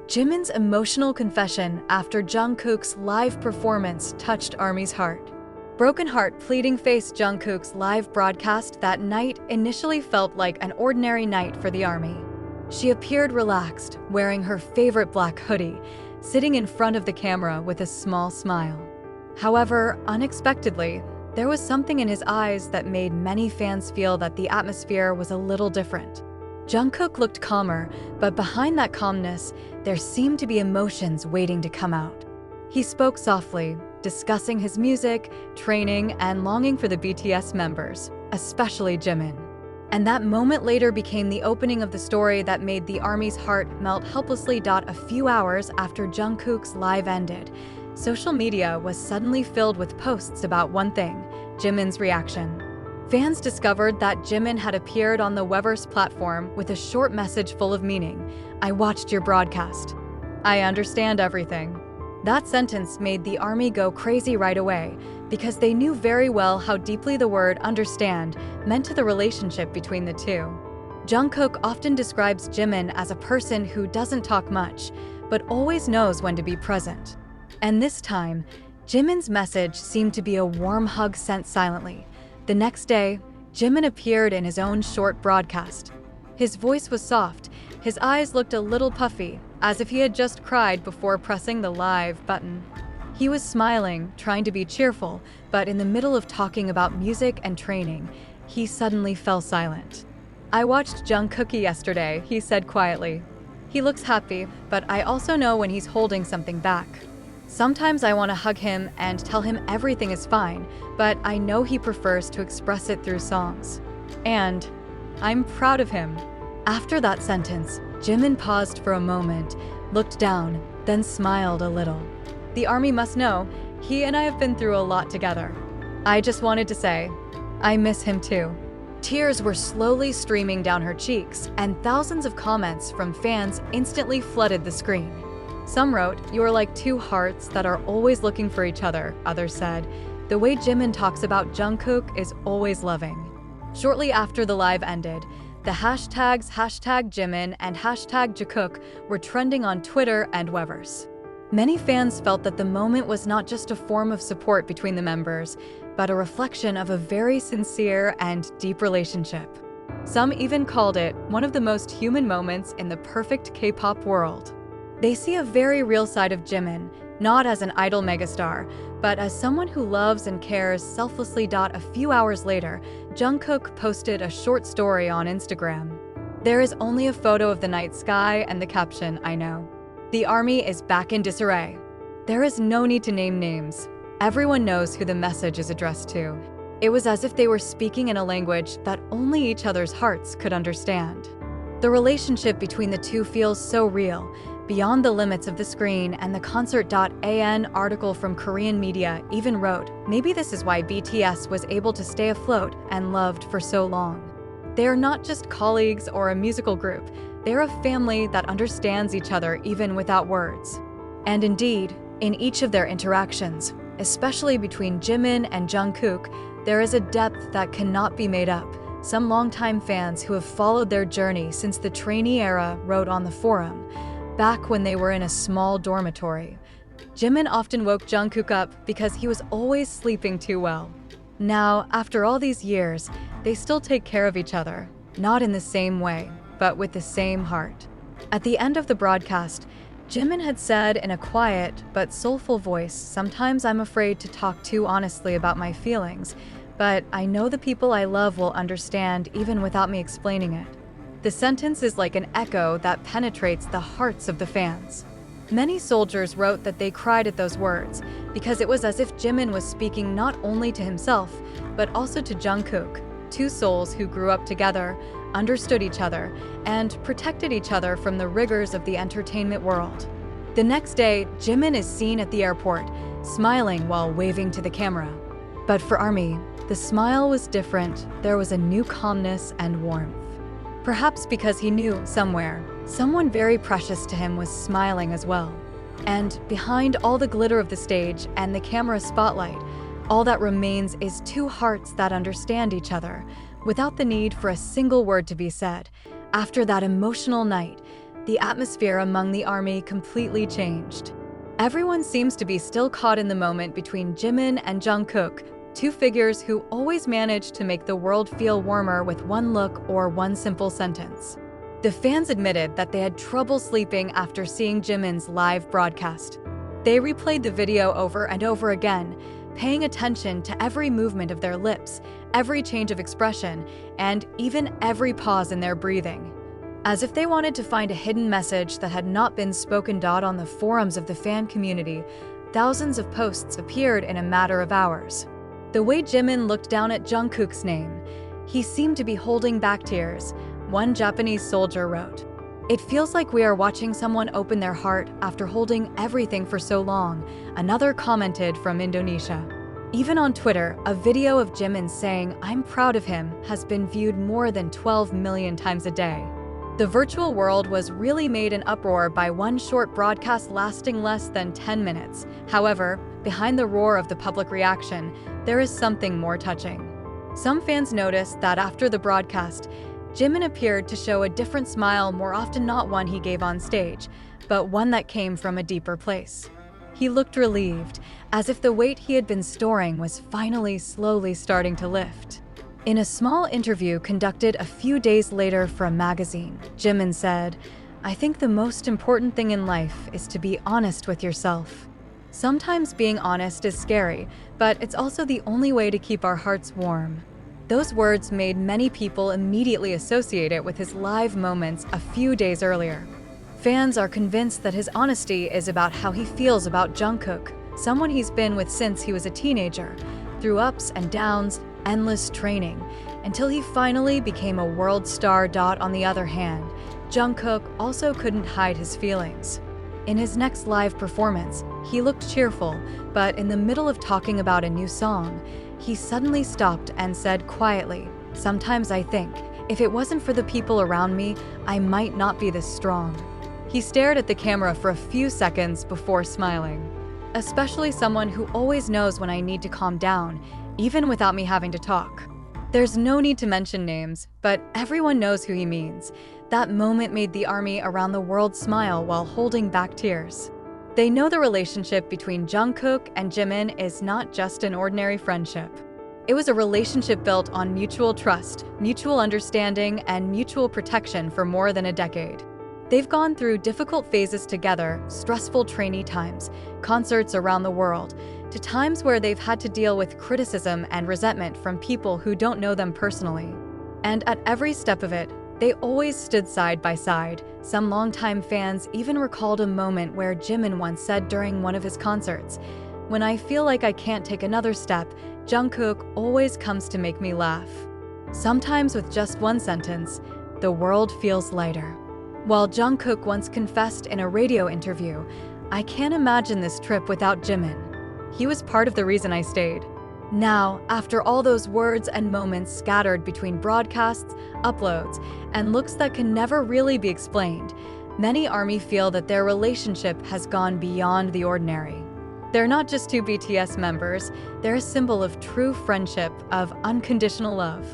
Jimin's emotional confession after Jungkook's live performance touched ARMY's heart. Broken heart, pleading face. Jungkook's live broadcast that night initially felt like an ordinary night for the ARMY. She appeared relaxed, wearing her favorite black hoodie, sitting in front of the camera with a small smile. However, unexpectedly, there was something in his eyes that made many fans feel that the atmosphere was a little different. Jungkook looked calmer, but behind that calmness, there seemed to be emotions waiting to come out. He spoke softly, discussing his music, training, and longing for the BTS members, especially Jimin. And that moment later became the opening of the story that made the ARMY's heart melt helplessly. A few hours after Jungkook's live ended, social media was suddenly filled with posts about one thing: Jimin's reaction. Fans discovered that Jimin had appeared on the Weverse platform with a short message full of meaning. "I watched your broadcast. I understand everything." That sentence made the ARMY go crazy right away, because they knew very well how deeply the word "understand" meant to the relationship between the two. Jungkook often describes Jimin as a person who doesn't talk much, but always knows when to be present. And this time, Jimin's message seemed to be a warm hug sent silently. The next day, Jimin appeared in his own short broadcast. His voice was soft, his eyes looked a little puffy, as if he had just cried before pressing the live button. He was smiling, trying to be cheerful, but in the middle of talking about music and training, he suddenly fell silent. "I watched Jungkook yesterday," he said quietly. "He looks happy, but I also know when he's holding something back. Sometimes I want to hug him and tell him everything is fine, but I know he prefers to express it through songs. And I'm proud of him." After that sentence, Jimin paused for a moment, looked down, then smiled a little. "The ARMY must know, he and I have been through a lot together. I just wanted to say, I miss him too." Tears were slowly streaming down her cheeks, and thousands of comments from fans instantly flooded the screen. Some wrote, "You're like two hearts that are always looking for each other," others said, "The way Jimin talks about Jungkook is always loving." Shortly after the live ended, the hashtags #Jimin and #Jungkook were trending on Twitter and Weverse. Many fans felt that the moment was not just a form of support between the members, but a reflection of a very sincere and deep relationship. Some even called it one of the most human moments in the perfect K-pop world. They see a very real side of Jimin, not as an idol megastar, but as someone who loves and cares selflessly. A few hours later, Jungkook posted a short story on Instagram. "There is only a photo of the night sky and the caption, 'I know.' The ARMY is back in disarray." There is no need to name names. Everyone knows who the message is addressed to. It was as if they were speaking in a language that only each other's hearts could understand. The relationship between the two feels so real, beyond the limits of the screen, and the concert.an article from Korean media even wrote, "Maybe this is why BTS was able to stay afloat and loved for so long. They are not just colleagues or a musical group, they are a family that understands each other even without words." And indeed, in each of their interactions, especially between Jimin and Jungkook, there is a depth that cannot be made up. Some longtime fans who have followed their journey since the trainee era wrote on the forum, "Back when they were in a small dormitory, Jimin often woke Jungkook up because he was always sleeping too well. Now, after all these years, they still take care of each other, not in the same way, but with the same heart." At the end of the broadcast, Jimin had said in a quiet but soulful voice, "Sometimes I'm afraid to talk too honestly about my feelings, but I know the people I love will understand even without me explaining it." The sentence is like an echo that penetrates the hearts of the fans. Many soldiers wrote that they cried at those words, because it was as if Jimin was speaking not only to himself, but also to Jungkook, two souls who grew up together, understood each other, and protected each other from the rigors of the entertainment world. The next day, Jimin is seen at the airport, smiling while waving to the camera. But for ARMY, the smile was different. There was a new calmness and warmth. Perhaps because he knew somewhere, someone very precious to him was smiling as well. And behind all the glitter of the stage and the camera spotlight, all that remains is two hearts that understand each other, without the need for a single word to be said. After that emotional night, the atmosphere among the army completely changed. Everyone seems to be still caught in the moment between Jimin and Jungkook, two figures who always manage to make the world feel warmer with one look or one simple sentence. The fans admitted that they had trouble sleeping after seeing Jimin's live broadcast. They replayed the video over and over again, paying attention to every movement of their lips, every change of expression, and even every pause in their breathing, as if they wanted to find a hidden message that had not been spoken. On the forums of the fan community, thousands of posts appeared in a matter of hours. The way Jimin looked down at Jungkook's name, he seemed to be holding back tears, one Japanese soldier wrote. It feels like we are watching someone open their heart after holding everything for so long, another commented from Indonesia. Even on Twitter, a video of Jimin saying, "I'm proud of him," has been viewed more than 12 million times a day. The virtual world was really made an uproar by one short broadcast lasting less than 10 minutes. However, behind the roar of the public reaction, there is something more touching. Some fans noticed that after the broadcast, Jimin appeared to show a different smile, more often not one he gave on stage, but one that came from a deeper place. He looked relieved, as if the weight he had been storing was finally slowly starting to lift. In a small interview conducted a few days later for a magazine, Jimin said, "I think the most important thing in life is to be honest with yourself. Sometimes being honest is scary, but it's also the only way to keep our hearts warm." Those words made many people immediately associate it with his live moments a few days earlier. Fans are convinced that his honesty is about how he feels about Jungkook, someone he's been with since he was a teenager, through ups and downs, endless training, until he finally became a world star. On the other hand, Jungkook also couldn't hide his feelings. In his next live performance, he looked cheerful, but in the middle of talking about a new song, he suddenly stopped and said quietly, "Sometimes I think, if it wasn't for the people around me, I might not be this strong." He stared at the camera for a few seconds before smiling. "Especially someone who always knows when I need to calm down, even without me having to talk." There's no need to mention names, but everyone knows who he means. That moment made the army around the world smile while holding back tears. They know the relationship between Jungkook and Jimin is not just an ordinary friendship. It was a relationship built on mutual trust, mutual understanding, and mutual protection for more than a decade. They've gone through difficult phases together, stressful trainee times, concerts around the world, to times where they've had to deal with criticism and resentment from people who don't know them personally. And at every step of it, they always stood side by side. Some longtime fans even recalled a moment where Jimin once said during one of his concerts, "When I feel like I can't take another step, Jungkook always comes to make me laugh." Sometimes with just one sentence, the world feels lighter. While Jungkook once confessed in a radio interview, "I can't imagine this trip without Jimin. He was part of the reason I stayed." Now, after all those words and moments scattered between broadcasts, uploads, and looks that can never really be explained, many ARMY feel that their relationship has gone beyond the ordinary. They're not just two BTS members, they're a symbol of true friendship, of unconditional love.